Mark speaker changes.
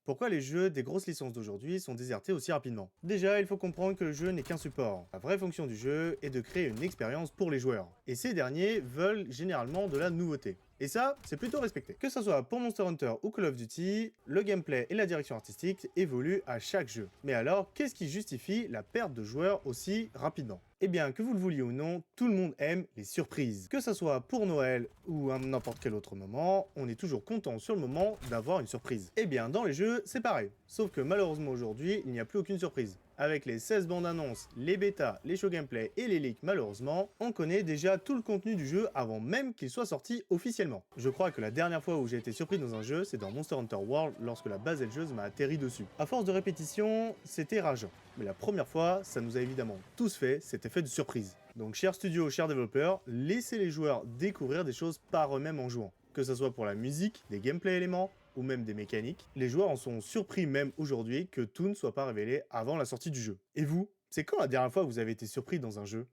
Speaker 1: Pourquoi les jeux des grosses licences d'aujourd'hui sont désertés aussi rapidement? Déjà, il faut comprendre que le jeu n'est qu'un support. La vraie fonction du jeu est de créer une expérience pour les joueurs. Et ces derniers veulent généralement de la nouveauté. Et ça, c'est plutôt respecté. Que ce soit pour Monster Hunter ou Call of Duty, le gameplay et la direction artistique évoluent à chaque jeu. Mais alors, qu'est-ce qui justifie la perte de joueurs aussi rapidement? Eh bien, que vous le vouliez ou non, tout le monde aime les surprises. Que ce soit pour Noël ou à n'importe quel autre moment, on est toujours content sur le moment d'avoir une surprise. Eh bien, dans les jeux, c'est pareil. Sauf que malheureusement aujourd'hui, il n'y a plus aucune surprise. Avec les 16 bandes annonces, les bêtas, les shows gameplay et les leaks malheureusement, on connaît déjà tout le contenu du jeu avant même qu'il soit sorti officiellement. Je crois que la dernière fois où j'ai été surpris dans un jeu, c'est dans Monster Hunter World lorsque la base elgeuse m'a atterri dessus. À force de répétition, c'était rageant. Mais la première fois, ça nous a évidemment tous fait cet effet de surprise. Donc chers studios, chers développeurs, laissez les joueurs découvrir des choses par eux-mêmes en jouant. Que ce soit pour la musique, des gameplay éléments, ou même des mécaniques, les joueurs en sont surpris même aujourd'hui que tout ne soit pas révélé avant la sortie du jeu. Et vous, c'est quand la dernière fois que vous avez été surpris dans un jeu?